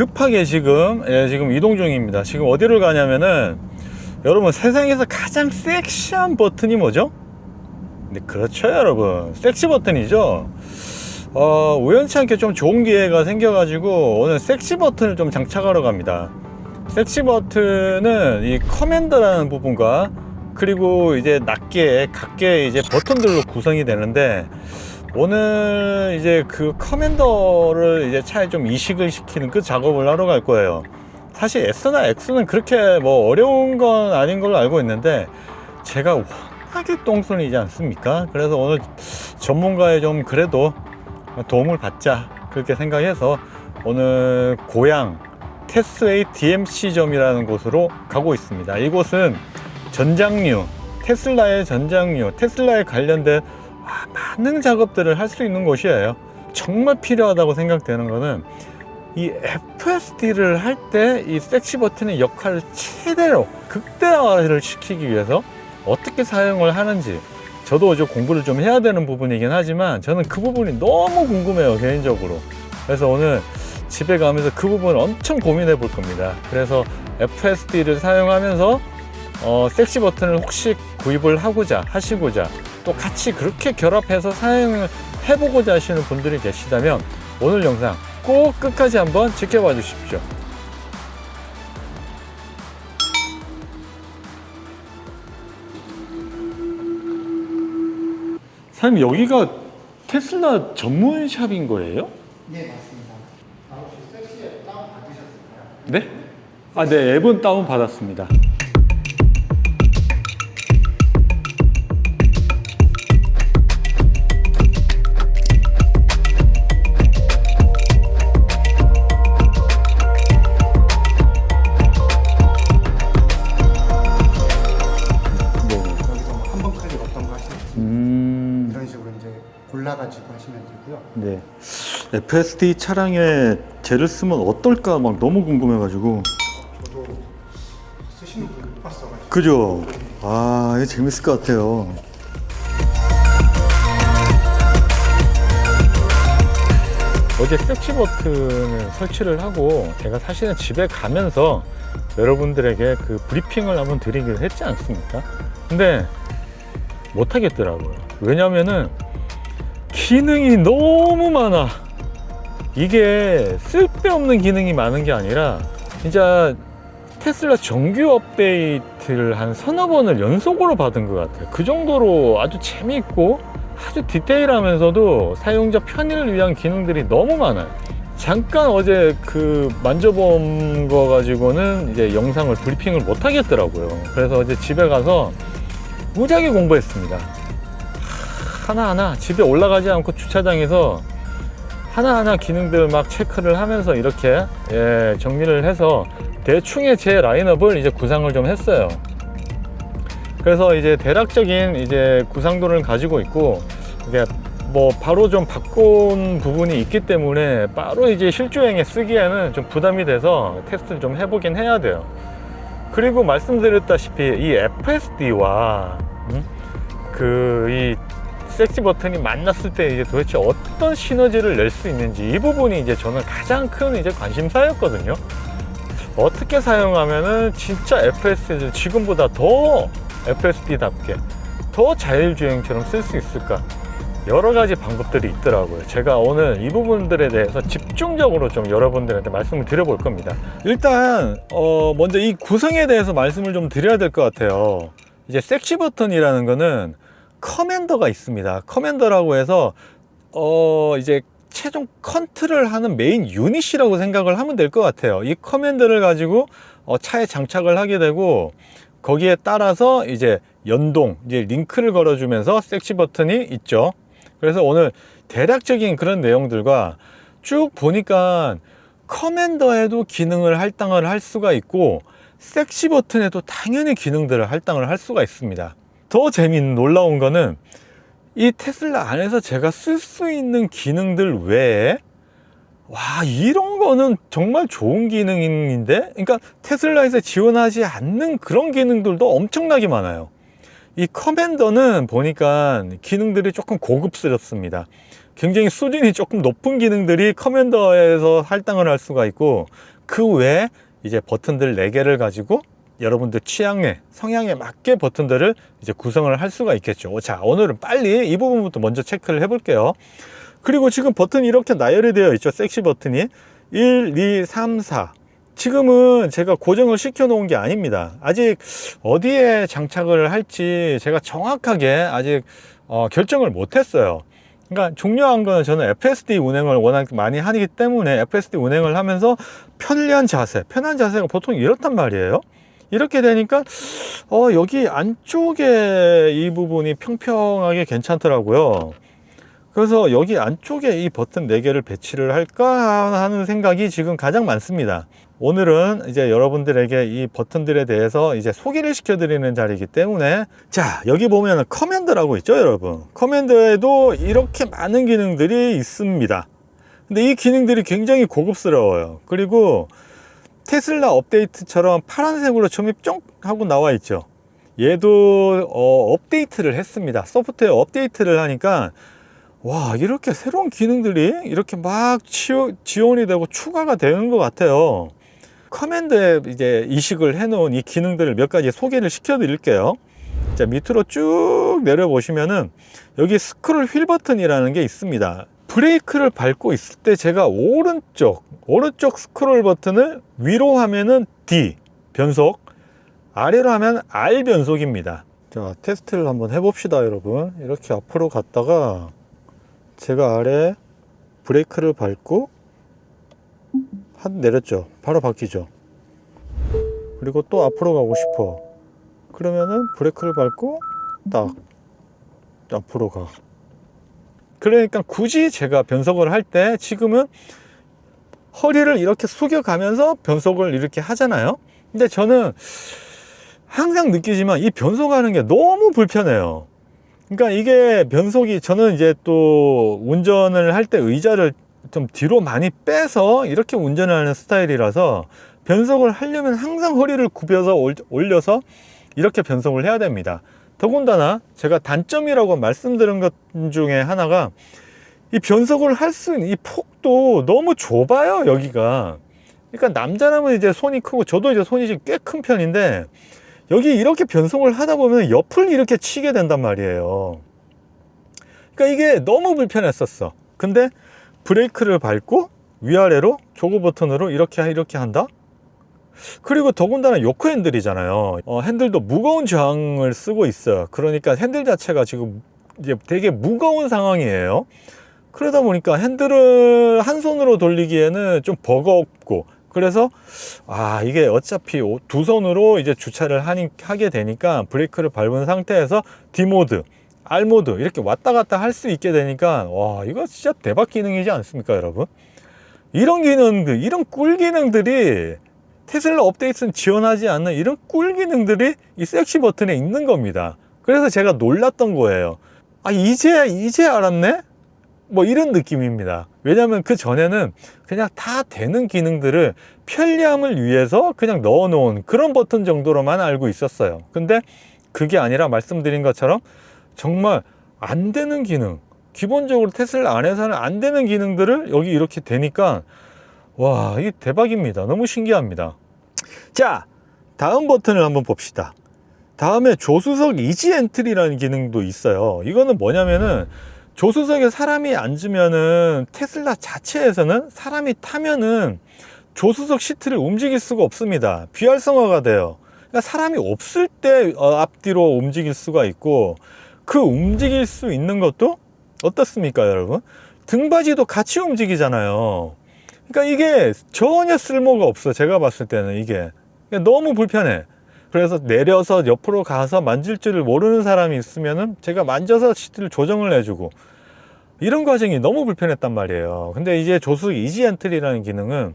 급하게 지금 지금 이동 중입니다. 지금 어디를 가냐면은, 여러분, 세상에서 가장 섹시한 버튼이 뭐죠? 네, 그렇죠, 여러분. 섹시 버튼이죠. 우연치 않게 좀 좋은 기회가 생겨가지고 오늘 섹시 버튼을 좀 장착하러 갑니다. 섹시 버튼은 이 커맨더라는 부분과, 그리고 이제 낮게 각게 이제 버튼들로 구성이 되는데, 오늘 이제 그 커맨더를 이제 차에 좀 이식을 시키는 그 작업을 하러 갈 거예요. 사실 S나 X는 그렇게 뭐 어려운 건 아닌 걸로 알고 있는데, 제가 워낙에 똥손이지 않습니까? 그래서 오늘 전문가의 좀 그래도 도움을 받자, 그렇게 생각해서 오늘 고양 테스웨이 DMC점이라는 곳으로 가고 있습니다. 이곳은 전장류, 테슬라의 전장류, 테슬라에 관련된 많은 작업들을 할 수 있는 곳이에요. 정말 필요하다고 생각되는 거는, 이 FSD를 할 때 이 섹시 버튼의 역할을 최대로 극대화를 시키기 위해서 어떻게 사용을 하는지, 저도 이제 공부를 좀 해야 되는 부분이긴 하지만 저는 그 부분이 너무 궁금해요, 개인적으로. 그래서 오늘 집에 가면서 그 부분을 엄청 고민해 볼 겁니다. 그래서 FSD를 사용하면서 섹시 버튼을 혹시 구입을 하시고자 또 같이 그렇게 결합해서 사용을 해보고자 하시는 분들이 계시다면, 오늘 영상 꼭 끝까지 한번 지켜봐 주십시오. 사장님, 여기가 테슬라 전문 샵인 거예요? 네, 맞습니다. 혹시 섹시 앱 다운 받으셨을까요? 네? 네, 앱은 다운 받았습니다. 여기서 뭐 한번 클릭 어떤 거 하시는지 이런 식으로 이제 골라가지고 하시면 되고요. 네. FSD 차량에 쟤를 쓰면 어떨까 막 너무 궁금해가지고. 저도 쓰시는 분 못 봤어가지고. 그죠? 이거 재밌을 것 같아요. 어제 섹시 버튼을 설치를 하고, 제가 사실은 집에 가면서 여러분들에게 그 브리핑을 한번 드리기로 했지 않습니까? 근데 못 하겠더라고요. 왜냐면은 기능이 너무 많아. 이게 쓸데없는 기능이 많은 게 아니라, 진짜 테슬라 정규 업데이트를 한 서너 번을 연속으로 받은 것 같아요. 그 정도로 아주 재미있고 아주 디테일하면서도 사용자 편의를 위한 기능들이 너무 많아요. 잠깐 어제 그 만져본 거 가지고는 이제 영상을 브리핑을 못 하겠더라고요. 그래서 어제 집에 가서 무지하게 공부했습니다. 하나하나 집에 올라가지 않고 주차장에서 하나하나 기능들 막 체크를 하면서 이렇게 정리를 해서 대충의 제 라인업을 이제 구상을 좀 했어요. 그래서 이제 대략적인 이제 구상도를 가지고 있고, 이게 뭐 바로 좀 바꾼 부분이 있기 때문에 바로 이제 실주행에 쓰기에는 좀 부담이 돼서 테스트를 좀 해보긴 해야 돼요. 그리고 말씀드렸다시피 이 FSD와 이 섹시 버튼이 만났을 때 이제 도대체 어떤 시너지를 낼 수 있는지, 이 부분이 이제 저는 가장 큰 이제 관심사였거든요. 어떻게 사용하면은 진짜 FSD를 지금보다 더 FSD답게 더 자율주행처럼 쓸 수 있을까? 여러 가지 방법들이 있더라고요. 제가 오늘 이 부분들에 대해서 집중적으로 좀 여러분들한테 말씀을 드려볼 겁니다. 일단 먼저 이 구성에 대해서 말씀을 좀 드려야 될 것 같아요. 이제 섹시 버튼이라는 거는 커맨더가 있습니다. 커맨더라고 해서 이제 최종 컨트롤을 하는 메인 유닛이라고 생각을 하면 될 것 같아요. 이 커맨더를 가지고 차에 장착을 하게 되고, 거기에 따라서 이제 연동, 이제 링크를 걸어주면서 섹시 버튼이 있죠. 그래서 오늘 대략적인 그런 내용들과 쭉 보니까 커맨더에도 기능을 할당을 할 수가 있고, 섹시 버튼에도 당연히 기능들을 할당을 할 수가 있습니다. 더 재미있는 놀라운 거는, 이 테슬라 안에서 제가 쓸 수 있는 기능들 외에, 이런 거는 정말 좋은 기능인데? 그러니까 테슬라에서 지원하지 않는 그런 기능들도 엄청나게 많아요. 이 커맨더는 보니까 기능들이 조금 고급스럽습니다. 굉장히 수준이 조금 높은 기능들이 커맨더에서 할당을 할 수가 있고, 그 외에 이제 버튼들 4개를 가지고 여러분들 취향에, 성향에 맞게 버튼들을 이제 구성을 할 수가 있겠죠. 자, 오늘은 빨리 이 부분부터 먼저 체크를 해 볼게요. 그리고 지금 버튼이 이렇게 나열이 되어 있죠. 섹시 버튼이 1, 2, 3, 4. 지금은 제가 고정을 시켜 놓은 게 아닙니다. 아직 어디에 장착을 할지 제가 정확하게 아직 결정을 못 했어요. 그러니까 중요한 거는 저는 FSD 운행을 워낙 많이 하기 때문에 FSD 운행을 하면서 편한 자세가 보통 이렇단 말이에요. 이렇게 되니까 여기 안쪽에 이 부분이 평평하게 괜찮더라고요. 그래서 여기 안쪽에 이 버튼 4개를 배치를 할까 하는 생각이 지금 가장 많습니다. 오늘은 이제 여러분들에게 이 버튼들에 대해서 이제 소개를 시켜 드리는 자리이기 때문에, 자, 여기 보면 커맨드라고 있죠, 여러분. 커맨드에도 이렇게 많은 기능들이 있습니다. 근데 이 기능들이 굉장히 고급스러워요. 그리고 테슬라 업데이트처럼 파란색으로 점이 쫑 하고 나와 있죠. 얘도 업데이트를 했습니다. 소프트웨어 업데이트를 하니까 와, 이렇게 새로운 기능들이 이렇게 막 지원이 되고 추가가 되는 것 같아요. 커맨드에 이제 이식을 해 놓은 이 기능들을 몇 가지 소개를 시켜 드릴게요. 자, 밑으로 쭉 내려 보시면은 여기 스크롤 휠 버튼이라는 게 있습니다. 브레이크를 밟고 있을 때 제가 오른쪽 스크롤 버튼을 위로 하면은 D 변속, 아래로 하면 R 변속입니다. 자, 테스트를 한번 해봅시다, 여러분. 이렇게 앞으로 갔다가 제가 아래 브레이크를 밟고 내렸죠. 바로 바뀌죠. 그리고 또 앞으로 가고 싶어. 그러면은 브레이크를 밟고 딱 앞으로 가. 그러니까 굳이 제가 변속을 할 때 지금은 허리를 이렇게 숙여가면서 변속을 이렇게 하잖아요. 근데 저는 항상 느끼지만 이 변속하는 게 너무 불편해요. 그러니까 이게 변속이, 저는 이제 또 운전을 할 때 의자를 좀 뒤로 많이 빼서 이렇게 운전을 하는 스타일이라서 변속을 하려면 항상 허리를 굽혀서 올려서 이렇게 변속을 해야 됩니다. 더군다나 제가 단점이라고 말씀드린 것 중에 하나가 이 변속을 할 수 있는 이 폭도 너무 좁아요, 여기가. 그러니까 남자라면 이제 손이 크고, 저도 이제 손이 꽤 큰 편인데 여기 이렇게 변속을 하다 보면 옆을 이렇게 치게 된단 말이에요. 그러니까 이게 너무 불편했었어. 근데 브레이크를 밟고 위아래로 조그 버튼으로 이렇게 한다? 그리고 더군다나 요크 핸들이잖아요. 핸들도 무거운 저항을 쓰고 있어요. 그러니까 핸들 자체가 지금 이제 되게 무거운 상황이에요. 그러다 보니까 핸들을 한 손으로 돌리기에는 좀 버겁고, 그래서 이게 어차피 두 손으로 이제 주차를 하게 되니까 브레이크를 밟은 상태에서 D 모드, R 모드 이렇게 왔다 갔다 할 수 있게 되니까, 와, 이거 진짜 대박 기능이지 않습니까, 여러분? 이런 기능들, 이런 꿀 기능들이 테슬라 업데이트는 지원하지 않는 이런 꿀 기능들이 이 섹시 버튼에 있는 겁니다. 그래서 제가 놀랐던 거예요. 이제 알았네? 뭐 이런 느낌입니다. 왜냐면 그 전에는 그냥 다 되는 기능들을 편리함을 위해서 그냥 넣어 놓은 그런 버튼 정도로만 알고 있었어요. 근데 그게 아니라 말씀드린 것처럼 정말 안 되는 기능, 기본적으로 테슬라 안에서는 안 되는 기능들을 여기 이렇게 되니까, 와, 이게 대박입니다. 너무 신기합니다. 자, 다음 버튼을 한번 봅시다. 다음에 조수석 이지 엔트리라는 기능도 있어요. 이거는 뭐냐면은 조수석에 사람이 앉으면은 테슬라 자체에서는 사람이 타면은 조수석 시트를 움직일 수가 없습니다. 비활성화가 돼요. 그러니까 사람이 없을 때 앞뒤로 움직일 수가 있고, 그 움직일 수 있는 것도 어떻습니까, 여러분? 등받이도 같이 움직이잖아요. 그러니까 이게 전혀 쓸모가 없어. 제가 봤을 때는 이게 너무 불편해. 그래서 내려서 옆으로 가서 만질 줄을 모르는 사람이 있으면은 제가 만져서 시트를 조정을 해주고, 이런 과정이 너무 불편했단 말이에요. 근데 이제 조수석 이지 엔트리라는 기능은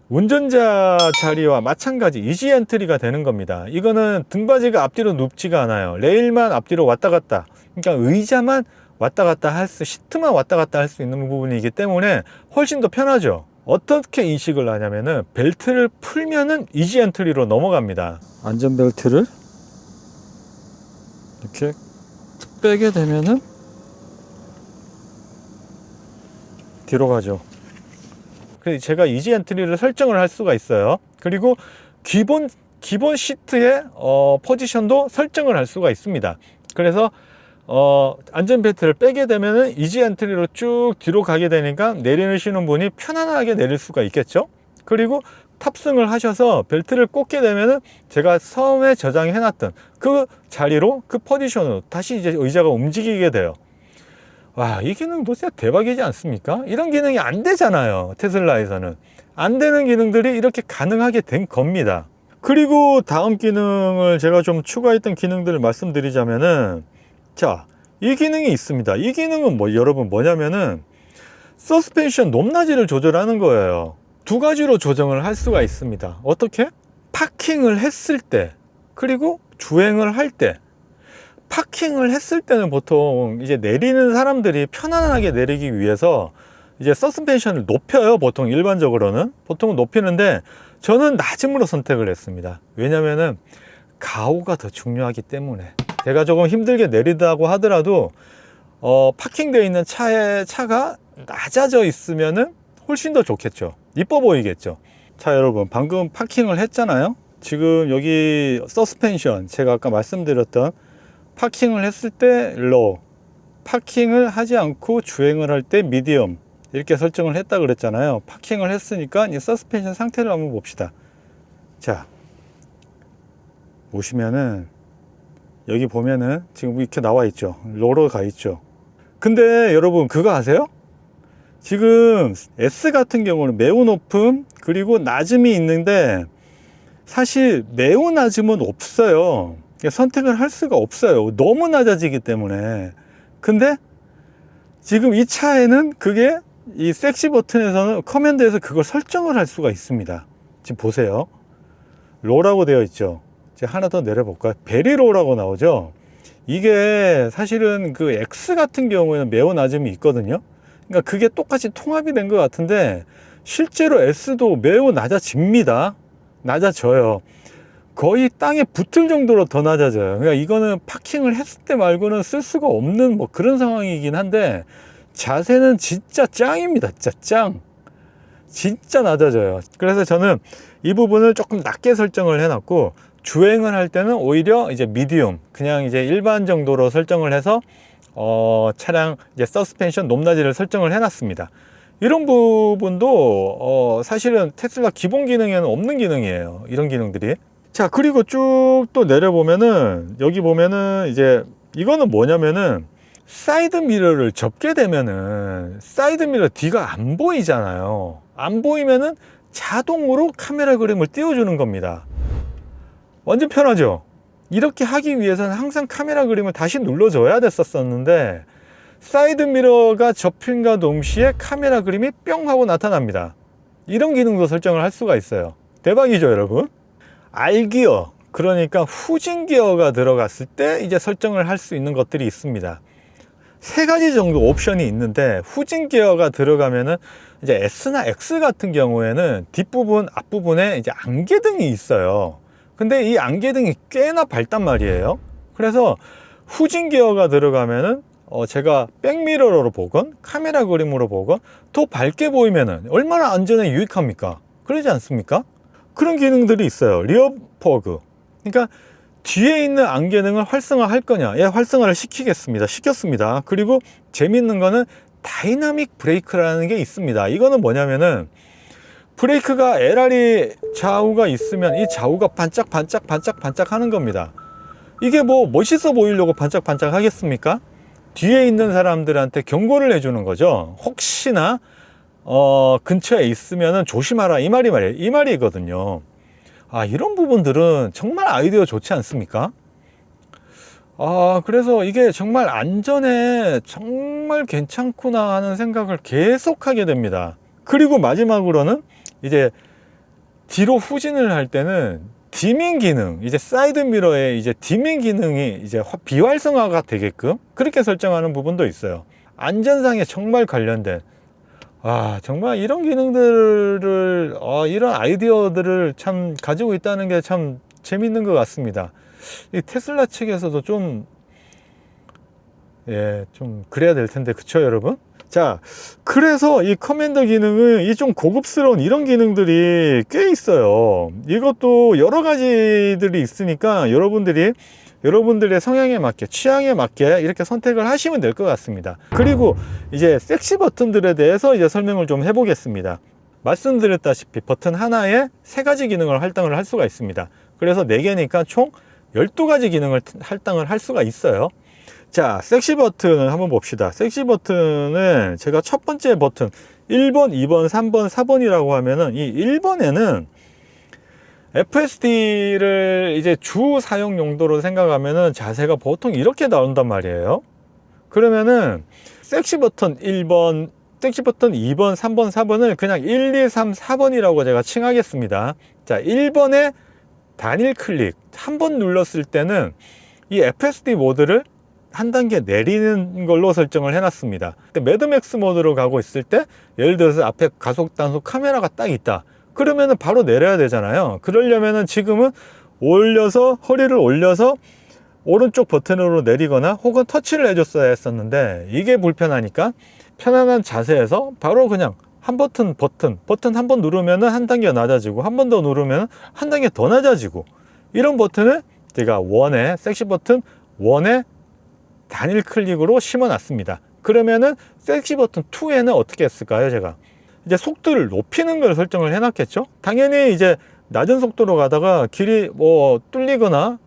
운전자 자리와 마찬가지 이지 엔트리가 되는 겁니다. 이거는 등받이가 앞뒤로 눕지가 않아요. 레일만 앞뒤로 왔다 갔다, 그러니까 의자만 왔다 갔다 시트만 왔다 갔다 할 수 있는 부분이기 때문에 훨씬 더 편하죠. 어떻게 인식을 하냐면은 벨트를 풀면은 이지 엔트리로 넘어갑니다. 안전벨트를 이렇게 빼게 되면은 뒤로 가죠. 그래서 제가 이지 엔트리를 설정을 할 수가 있어요. 그리고 기본 시트의 포지션도 설정을 할 수가 있습니다. 그래서 안전벨트를 빼게 되면은 이지 엔트리로 쭉 뒤로 가게 되니까 내리시는 분이 편안하게 내릴 수가 있겠죠. 그리고 탑승을 하셔서 벨트를 꽂게 되면은 제가 처음에 저장해 놨던 그 자리로, 그 포지션으로 다시 이제 의자가 움직이게 돼요. 와, 이 기능도 진짜 대박이지 않습니까? 이런 기능이 안 되잖아요. 테슬라에서는 안 되는 기능들이 이렇게 가능하게 된 겁니다. 그리고 다음 기능을 제가 좀 추가했던 기능들을 말씀드리자면은, 자, 이 기능이 있습니다. 이 기능은 여러분 뭐냐면은 서스펜션 높낮이를 조절하는 거예요. 두 가지로 조정을 할 수가 있습니다. 어떻게? 파킹을 했을 때, 그리고 주행을 할 때. 파킹을 했을 때는 보통 이제 내리는 사람들이 편안하게 내리기 위해서 이제 서스펜션을 높여요. 보통 일반적으로는 보통은 높이는데, 저는 낮음으로 선택을 했습니다. 왜냐면은 가오가 더 중요하기 때문에. 제가 조금 힘들게 내리다고 하더라도 파킹되어 있는 차가 낮아져 있으면은 훨씬 더 좋겠죠. 이뻐 보이겠죠. 자, 여러분, 방금 파킹을 했잖아요. 지금 여기 서스펜션, 제가 아까 말씀드렸던 파킹을 했을 때 로우, 파킹을 하지 않고 주행을 할 때 미디엄, 이렇게 설정을 했다 그랬잖아요. 파킹을 했으니까 이 서스펜션 상태를 한번 봅시다. 자, 보시면은 여기 보면은 지금 이렇게 나와 있죠. 로로 가 있죠. 근데 여러분, 그거 아세요? 지금 S 같은 경우는 매우 높음 그리고 낮음이 있는데, 사실 매우 낮음은 없어요. 선택을 할 수가 없어요. 너무 낮아지기 때문에. 근데 지금 이 차에는 그게 이 섹시 버튼에서는 커맨드에서 그걸 설정을 할 수가 있습니다. 지금 보세요. 로라고 되어 있죠. 제가 하나 더 내려볼까요? 베리 로라고 나오죠. 이게 사실은 그 X 같은 경우에는 매우 낮음이 있거든요. 그러니까 그게 똑같이 통합이 된 것 같은데, 실제로 S도 매우 낮아집니다. 낮아져요. 거의 땅에 붙을 정도로 더 낮아져요. 그러니까 이거는 파킹을 했을 때 말고는 쓸 수가 없는 뭐 그런 상황이긴 한데, 자세는 진짜 짱입니다. 진짜 짱. 진짜 낮아져요. 그래서 저는 이 부분을 조금 낮게 설정을 해놨고, 주행을 할 때는 오히려 이제 미디움, 그냥 이제 일반 정도로 설정을 해서 차량 이제 서스펜션 높낮이를 설정을 해놨습니다. 이런 부분도 사실은 테슬라 기본 기능에는 없는 기능이에요. 이런 기능들이. 자, 그리고 쭉 또 내려보면은, 여기 보면은 이제 이거는 뭐냐면은, 사이드 미러를 접게 되면은 사이드 미러 뒤가 안 보이잖아요. 안 보이면은 자동으로 카메라 그림을 띄워주는 겁니다. 완전 편하죠. 이렇게 하기 위해서는 항상 카메라 그림을 다시 눌러줘야 됐었는데, 사이드 미러가 접힌과 동시에 카메라 그림이 뿅 하고 나타납니다. 이런 기능도 설정을 할 수가 있어요. 대박이죠, 여러분? R기어, 그러니까 후진 기어가 들어갔을 때 이제 설정을 할 수 있는 것들이 있습니다. 세 가지 정도 옵션이 있는데, 후진 기어가 들어가면은 이제 S나 X 같은 경우에는 뒷부분, 앞부분에 이제 안개등이 있어요. 근데 이 안개등이 꽤나 밝단 말이에요. 그래서 후진 기어가 들어가면은 제가 백미러로 보건 카메라 그림으로 보건 더 밝게 보이면은 얼마나 안전에 유익합니까? 그러지 않습니까? 그런 기능들이 있어요. 리어 포그. 그러니까 뒤에 있는 안개등을 활성화할 거냐? 예, 활성화를 시켰습니다. 그리고 재밌는 거는 다이나믹 브레이크라는 게 있습니다. 이거는 뭐냐면은, 브레이크가 LR이 좌우가 있으면 이 좌우가 반짝 하는 겁니다. 이게 뭐 멋있어 보이려고 반짝 하겠습니까? 뒤에 있는 사람들한테 경고를 해주는 거죠. 혹시나 근처에 있으면은 조심하라, 이 말이거든요. 아, 이런 부분들은 정말 아이디어 좋지 않습니까? 그래서 이게 정말 안전에 정말 괜찮구나 하는 생각을 계속 하게 됩니다. 그리고 마지막으로는 이제 뒤로 후진을 할 때는 디밍 기능, 이제 사이드 미러에 이제 디밍 기능이 이제 비활성화가 되게끔 그렇게 설정하는 부분도 있어요. 안전상에 정말 관련된, 정말 이런 기능들을, 이런 아이디어들을 참 가지고 있다는 게 참 재밌는 것 같습니다. 이 테슬라 측에서도 좀 예, 좀 그래야 될 텐데, 그쵸 여러분? 자, 그래서 이 커맨더 기능은 이 좀 고급스러운 이런 기능들이 꽤 있어요. 이것도 여러 가지들이 있으니까 여러분들의 성향에 맞게, 취향에 맞게 이렇게 선택을 하시면 될 것 같습니다. 그리고 이제 섹시 버튼들에 대해서 이제 설명을 좀 해보겠습니다. 말씀드렸다시피 버튼 하나에 3가지 기능을 할당을 할 수가 있습니다. 그래서 4개니까 총 12가지 기능을 할당을 할 수가 있어요. 자, 섹시 버튼을 한번 봅시다. 섹시 버튼은 제가 첫 번째 버튼 1번, 2번, 3번, 4번이라고 하면은 이 1번에는 FSD를 이제 주 사용 용도로 생각하면은 자세가 보통 이렇게 나온단 말이에요. 그러면은 섹시 버튼 1번, 섹시 버튼 2번, 3번, 4번을 그냥 1, 2, 3, 4번이라고 제가 칭하겠습니다. 자, 1번에 단일 클릭 한 번 눌렀을 때는 이 FSD 모드를 한 단계 내리는 걸로 설정을 해놨습니다. 매드맥스 모드로 가고 있을 때 예를 들어서 앞에 가속 단속 카메라가 딱 있다. 그러면은 바로 내려야 되잖아요. 그러려면은 지금은 허리를 올려서 오른쪽 버튼으로 내리거나 혹은 터치를 해줬어야 했었는데, 이게 불편하니까 편안한 자세에서 바로 그냥 버튼 한 번 누르면은 한 단계 낮아지고, 한 번 더 누르면 한 단계 더 낮아지고, 이런 버튼을 제가 섹시 버튼 1에 단일 클릭으로 심어 놨습니다. 그러면은 섹시 버튼 2에는 어떻게 했을까요? 제가 이제 속도를 높이는 걸 설정을 해 놨겠죠. 당연히 이제 낮은 속도로 가다가 길이 뚫리거나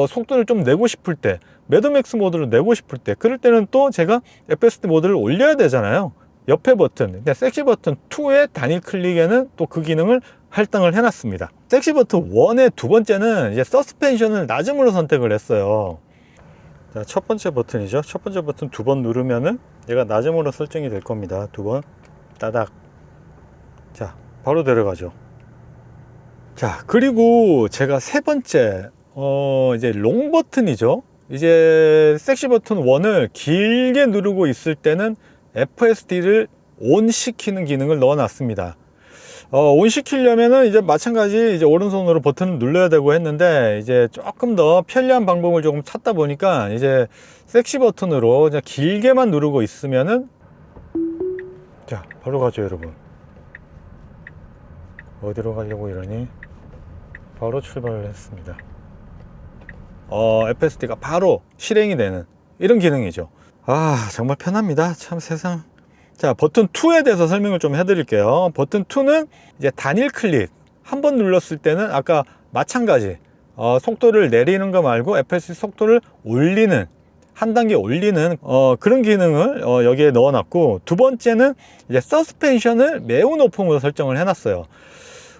속도를 좀 내고 싶을 때, 매드맥스 모드를 내고 싶을 때, 그럴 때는 또 제가 FSD 모드를 올려야 되잖아요. 옆에 버튼, 섹시 버튼 2의 단일 클릭에는 또 그 기능을 할당을 해놨습니다. 섹시 버튼 1의 두 번째는 이제 서스펜션을 낮음으로 선택을 했어요. 자, 첫 번째 버튼이죠. 첫 번째 버튼 2번 누르면은 얘가 낮음으로 설정이 될 겁니다. 2번 따닥. 자, 바로 내려가죠. 자, 그리고 제가 세 번째 이제 롱 버튼이죠. 이제 섹시 버튼 1을 길게 누르고 있을 때는 FSD를 온 시키는 기능을 넣어 놨습니다. 온 시키려면은 이제 마찬가지 이제 오른손으로 버튼을 눌러야 되고 했는데, 이제 조금 더 편리한 방법을 조금 찾다 보니까 이제 섹시 버튼으로 그냥 길게만 누르고 있으면은, 자, 바로 가죠 여러분. 어디로 가려고 이러니? 바로 출발을 했습니다. FSD가 바로 실행이 되는 이런 기능이죠. 아, 정말 편합니다. 참 세상. 자, 버튼 2에 대해서 설명을 좀 해드릴게요. 버튼 2는 이제 단일 클릭 한 번 눌렀을 때는 아까 마찬가지 속도를 내리는 거 말고 FSD 속도를 올리는, 한 단계 올리는 그런 기능을 여기에 넣어놨고, 두 번째는 이제 서스펜션을 매우 높음으로 설정을 해놨어요.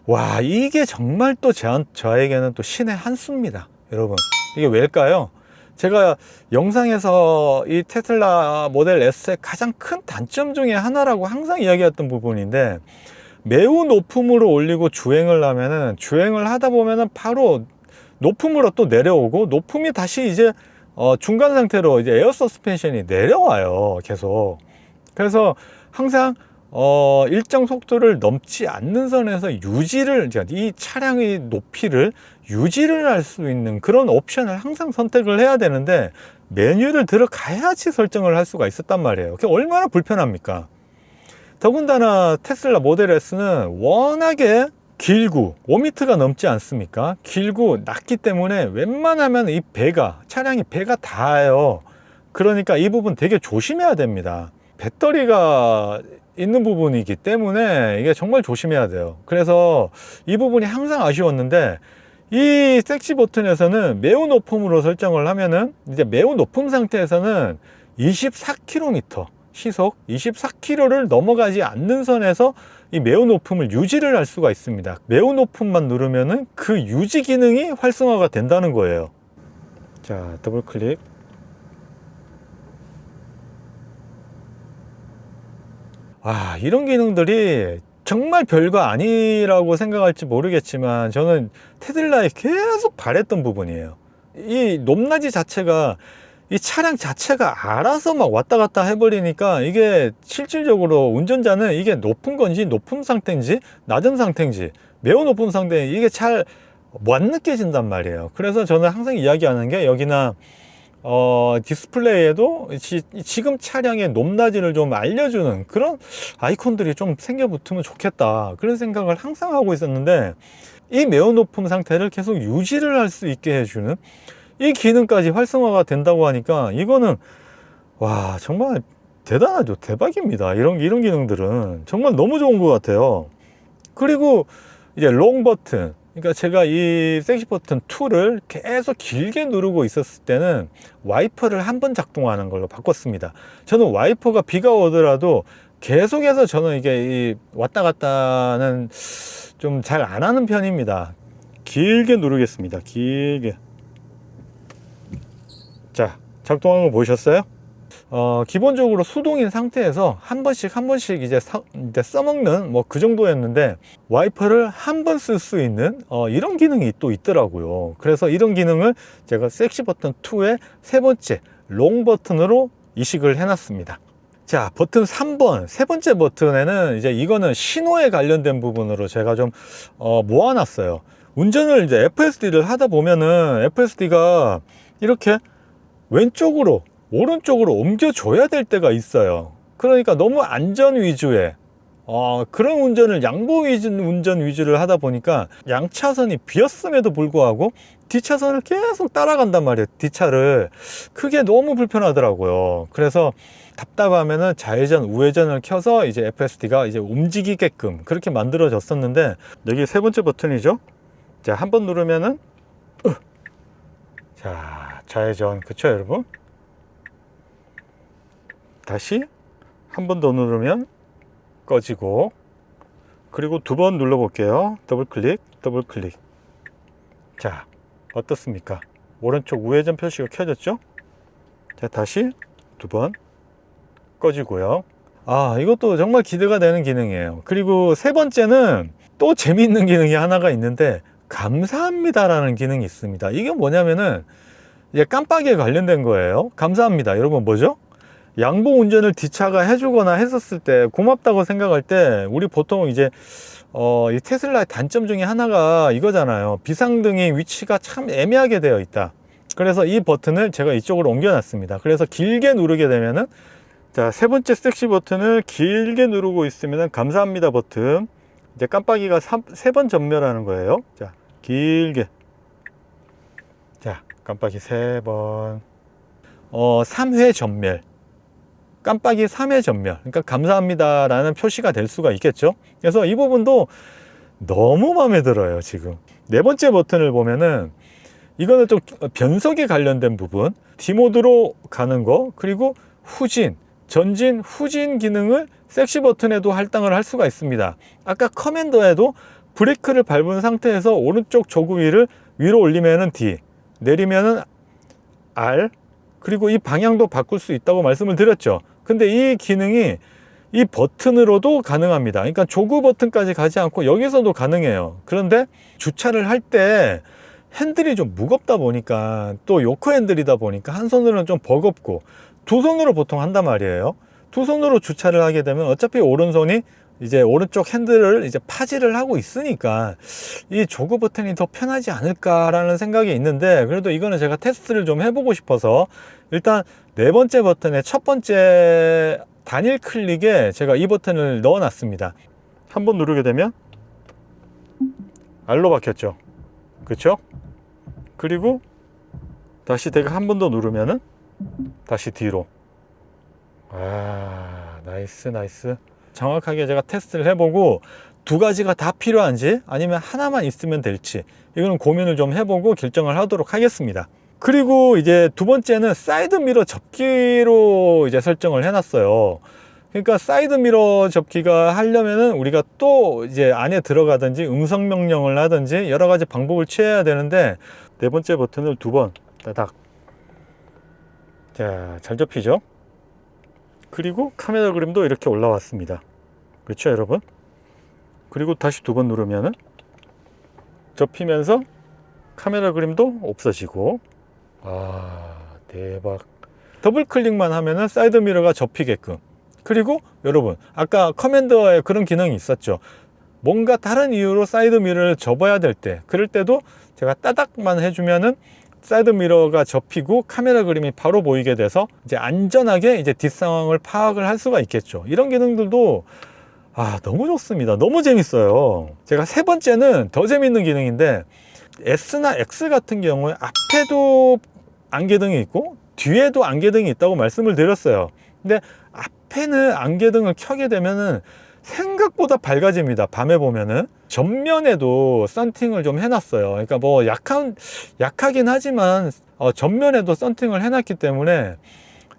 와, 이게 정말 또 저에게는 또 신의 한 수입니다, 여러분. 이게 왜일까요? 제가 영상에서 이 테슬라 모델 S의 가장 큰 단점 중에 하나라고 항상 이야기했던 부분인데, 매우 높음으로 올리고 주행을 하면은, 주행을 하다 보면은 바로 높음으로 또 내려오고, 높음이 다시 이제 중간 상태로 이제 에어 서스펜션이 내려와요, 계속. 그래서 항상 일정 속도를 넘지 않는 선에서 이 차량의 높이를 유지를 할 수 있는 그런 옵션을 항상 선택을 해야 되는데, 메뉴를 들어가야지 설정을 할 수가 있었단 말이에요. 그게 얼마나 불편합니까? 더군다나 테슬라 모델 S는 워낙에 길고 5m가 넘지 않습니까? 길고 낮기 때문에 웬만하면 차량이 배가 닿아요. 그러니까 이 부분 되게 조심해야 됩니다. 배터리가 있는 부분이기 때문에 이게 정말 조심해야 돼요. 그래서 이 부분이 항상 아쉬웠는데, 이 섹시 버튼에서는 매우 높음으로 설정을 하면은, 이제 매우 높음 상태에서는 24km 시속 24km를 넘어가지 않는 선에서 이 매우 높음을 유지를 할 수가 있습니다. 매우 높음만 누르면은 그 유지 기능이 활성화가 된다는 거예요. 자, 더블 클릭. 이런 기능들이 정말 별거 아니라고 생각할지 모르겠지만, 저는 테슬라에 계속 바랬던 부분이에요. 이 높낮이 자체가, 이 차량 자체가 알아서 막 왔다 갔다 해버리니까, 이게 실질적으로 운전자는 이게 높은 건지 높은 상태인지 낮은 상태인지, 매우 높은 상태, 이게 잘 못 느껴진단 말이에요. 그래서 저는 항상 이야기하는 게, 여기나 디스플레이에도 지금 차량의 높낮이를 좀 알려주는 그런 아이콘들이 좀 생겨붙으면 좋겠다, 그런 생각을 항상 하고 있었는데, 이 매우 높은 상태를 계속 유지를 할 수 있게 해주는 이 기능까지 활성화가 된다고 하니까 이거는 와, 정말 대단하죠. 대박입니다. 이런 기능들은 정말 너무 좋은 것 같아요. 그리고 이제 롱 버튼, 그러니까 제가 이 섹시 버튼 2를 계속 길게 누르고 있었을 때는 와이퍼를 한 번 작동하는 걸로 바꿨습니다. 저는 와이퍼가 비가 오더라도 계속해서 저는 이게 이 왔다 갔다는 좀 잘 안 하는 편입니다. 길게 누르겠습니다. 길게. 자, 작동하는 거 보셨어요? 기본적으로 수동인 상태에서 한 번씩 이제 써먹는 뭐 그 정도였는데, 와이퍼를 한 번 쓸 수 있는 이런 기능이 또 있더라고요. 그래서 이런 기능을 제가 섹시 버튼 2의 세 번째 롱 버튼으로 이식을 해놨습니다. 자, 버튼 3번 세 번째 버튼에는 이제 이거는 신호에 관련된 부분으로 제가 좀 모아놨어요. 운전을 이제 FSD를 하다 보면은 FSD가 이렇게 왼쪽으로 오른쪽으로 옮겨줘야 될 때가 있어요. 그러니까 너무 안전 위주의 그런 운전을 운전 위주를 하다 보니까 양차선이 비었음에도 불구하고 뒷차선을 계속 따라간단 말이에요. 뒷차를. 그게 너무 불편하더라고요. 그래서 답답하면은 좌회전 우회전을 켜서 이제 FSD가 이제 움직이게끔 그렇게 만들어졌었는데, 여기 세 번째 버튼이죠. 자, 한 번 누르면은 자, 좌회전, 그쵸 여러분? 다시 한 번 더 누르면 꺼지고, 그리고 두 번 눌러 볼게요. 더블 클릭. 자, 어떻습니까? 오른쪽 우회전 표시가 켜졌죠? 자, 다시 두 번 꺼지고요. 이것도 정말 기대가 되는 기능이에요. 그리고 세 번째는 또 재미있는 기능이 하나가 있는데, 감사합니다라는 기능이 있습니다. 이게 뭐냐면은 이제 깜빡이에 관련된 거예요. 감사합니다. 여러분 뭐죠? 양보 운전을 뒷차가 해주거나 했었을 때 고맙다고 생각할 때, 우리 보통 이제 이 테슬라의 단점 중에 하나가 이거잖아요. 비상등이 위치가 참 애매하게 되어 있다. 그래서 이 버튼을 제가 이쪽으로 옮겨 놨습니다. 그래서 길게 누르게 되면은, 자, 세 번째 섹시 버튼을 길게 누르고 있으면은 감사합니다 버튼, 이제 깜빡이가 세 번 전멸하는 거예요. 자, 길게. 자, 깜빡이 3번. 3회 전멸. 깜빡이 3회 전멸. 그러니까 감사합니다 라는 표시가 될 수가 있겠죠. 그래서 이 부분도 너무 마음에 들어요. 지금 네 번째 버튼을 보면은 이거는 좀 변속에 관련된 부분, D모드로 가는 거, 그리고 후진, 전진, 후진 기능을 섹시 버튼에도 할당을 할 수가 있습니다. 아까 커맨더에도 브레이크를 밟은 상태에서 오른쪽 조그 위를 위로 올리면은 D, 내리면은 R, 그리고 이 방향도 바꿀 수 있다고 말씀을 드렸죠. 근데 이 기능이 이 버튼으로도 가능합니다. 그러니까 조그 버튼까지 가지 않고 여기서도 가능해요. 그런데 주차를 할 때 핸들이 좀 무겁다 보니까, 또 요커 핸들이다 보니까 한 손으로는 좀 버겁고, 두 손으로 보통 한단 말이에요. 두 손으로 주차를 하게 되면 어차피 오른손이 이제 오른쪽 핸들을 이제 파지를 하고 있으니까 이 조그 버튼이 더 편하지 않을까라는 생각이 있는데, 그래도 이거는 제가 테스트를 좀 해보고 싶어서 일단 네 번째 버튼의 첫 번째 단일 클릭에 제가 이 버튼을 넣어 놨습니다. 한번 누르게 되면 R로 바뀌었죠. 그쵸? 그리고 다시 내가 한 번 더 누르면은 다시 뒤로. 나이스. 정확하게 제가 테스트를 해보고 두 가지가 다 필요한지 아니면 하나만 있으면 될지, 이거는 고민을 좀 해보고 결정을 하도록 하겠습니다. 그리고 이제 두 번째는 사이드 미러 접기로 이제 설정을 해놨어요. 그러니까 사이드 미러 접기가 하려면은 우리가 또 이제 안에 들어가든지 음성 명령을 하든지 여러 가지 방법을 취해야 되는데, 네 번째 버튼을 두 번 따닥. 자, 잘 접히죠? 그리고 카메라 그림도 이렇게 올라왔습니다. 그렇죠 여러분? 그리고 다시 두 번 누르면은 접히면서 카메라 그림도 없어지고. 대박. 더블 클릭만 하면은 사이드 미러가 접히게끔. 그리고 여러분, 아까 커맨더에 그런 기능이 있었죠. 뭔가 다른 이유로 사이드 미러를 접어야 될 때, 그럴 때도 제가 따닥만 해주면은 사이드 미러가 접히고 카메라 그림이 바로 보이게 돼서 이제 안전하게 이제 뒷상황을 파악을 할 수가 있겠죠. 이런 기능들도 너무 좋습니다. 너무 재밌어요. 제가 세 번째는 더 재밌는 기능인데, S나 X 같은 경우에 앞에도 안개등이 있고 뒤에도 안개등이 있다고 말씀을 드렸어요. 근데 앞에는 안개등을 켜게 되면은 생각보다 밝아집니다. 밤에 보면은. 전면에도 썬팅을 좀 해놨어요. 그러니까 뭐 약하긴 하지만 전면에도 썬팅을 해놨기 때문에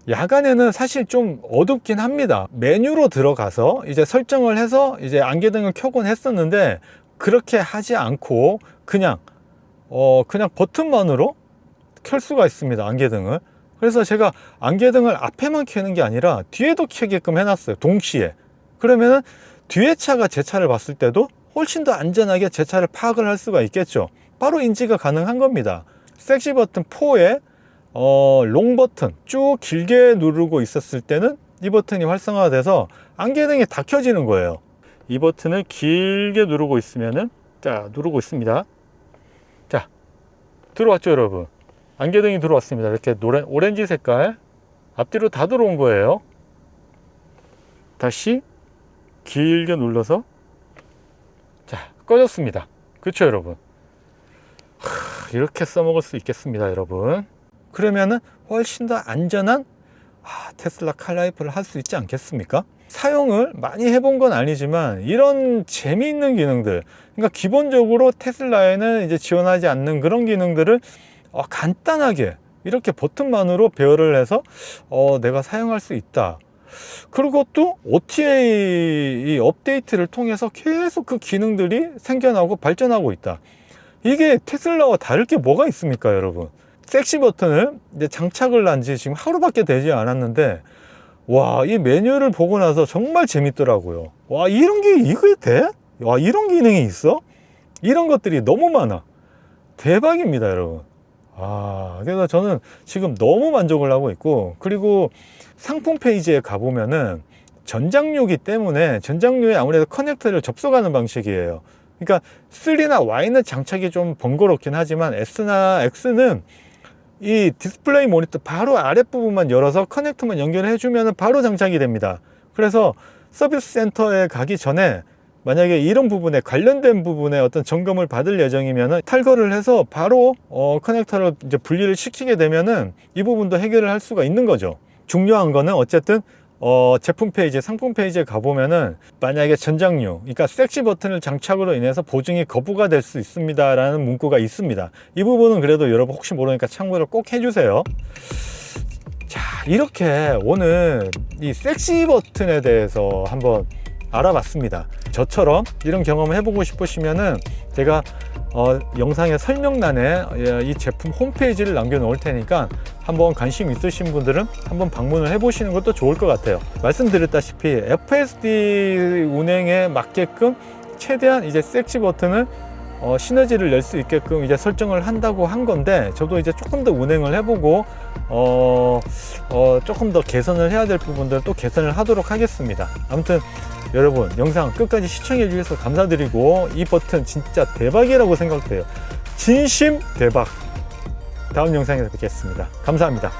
야간에는 사실 좀 어둡긴 합니다. 메뉴로 들어가서 이제 설정을 해서 이제 안개등을 켜곤 했었는데, 그렇게 하지 않고 그냥 버튼만으로 켤 수가 있습니다. 안개등을. 그래서 제가 안개등을 앞에만 켜는 게 아니라 뒤에도 켜게끔 해놨어요. 동시에. 그러면은 뒤에 차가 제 차를 봤을 때도 훨씬 더 안전하게 제 차를 파악을 할 수가 있겠죠. 바로 인지가 가능한 겁니다. 섹시 버튼 4에 롱 버튼 쭉 길게 누르고 있었을 때는 이 버튼이 활성화돼서 안개등이 다 켜지는 거예요. 이 버튼을 길게 누르고 있으면은, 자, 누르고 있습니다. 자, 들어왔죠, 여러분? 안개등이 들어왔습니다. 이렇게 오렌지 색깔 앞뒤로 다 들어온 거예요. 다시 길게 눌러서, 자, 꺼졌습니다. 그렇죠, 여러분? 이렇게 써먹을 수 있겠습니다, 여러분. 그러면은 훨씬 더 안전한 테슬라 카라이프를 할 수 있지 않겠습니까? 사용을 많이 해본 건 아니지만 이런 재미있는 기능들, 그러니까 기본적으로 테슬라에는 이제 지원하지 않는 그런 기능들을 간단하게 이렇게 버튼만으로 배열을 해서 내가 사용할 수 있다. 그리고 또 OTA 업데이트를 통해서 계속 그 기능들이 생겨나고 발전하고 있다. 이게 테슬라와 다를 게 뭐가 있습니까, 여러분? 섹시 버튼을 이제 장착을 한 지 지금 하루밖에 되지 않았는데, 와, 이 메뉴를 보고 나서 정말 재밌더라고요. 와, 이게 돼? 와, 이런 기능이 있어? 이런 것들이 너무 많아. 대박입니다, 여러분. 그래서 저는 지금 너무 만족을 하고 있고, 그리고 상품 페이지에 가보면은 전장류이기 때문에 전장류에 아무래도 커넥터를 접속하는 방식이에요. 그러니까 3나 Y는 장착이 좀 번거롭긴 하지만 S나 X는 이 디스플레이 모니터 바로 아랫부분만 열어서 커넥터만 연결해 주면 바로 장착이 됩니다. 그래서 서비스 센터에 가기 전에 만약에 이런 부분에 관련된 부분에 어떤 점검을 받을 예정이면 탈거를 해서 바로 커넥터를 이제 분리를 시키게 되면은 이 부분도 해결을 할 수가 있는 거죠. 중요한 거는 어쨌든 제품 페이지, 상품 페이지에 가보면은 만약에 전장류, 그러니까 섹시 버튼을 장착으로 인해서 보증이 거부가 될 수 있습니다 라는 문구가 있습니다. 이 부분은 그래도 여러분 혹시 모르니까 참고를 꼭 해주세요. 자, 이렇게 오늘 이 섹시 버튼에 대해서 한번 알아봤습니다. 저처럼 이런 경험을 해보고 싶으시면은 제가 영상의 설명란에 이 제품 홈페이지를 남겨 놓을 테니까 한번 관심 있으신 분들은 한번 방문을 해 보시는 것도 좋을 것 같아요. 말씀드렸다시피 FSD 운행에 맞게끔 최대한 이제 섹시 버튼을 시너지를 낼 수 있게끔 이제 설정을 한다고 한 건데, 저도 이제 조금 더 운행을 해보고 조금 더 개선을 해야 될 부분들 또 개선을 하도록 하겠습니다. 아무튼 여러분, 영상 끝까지 시청해 주셔서 감사드리고, 이 버튼 진짜 대박이라고 생각돼요. 진심 대박. 다음 영상에서 뵙겠습니다. 감사합니다.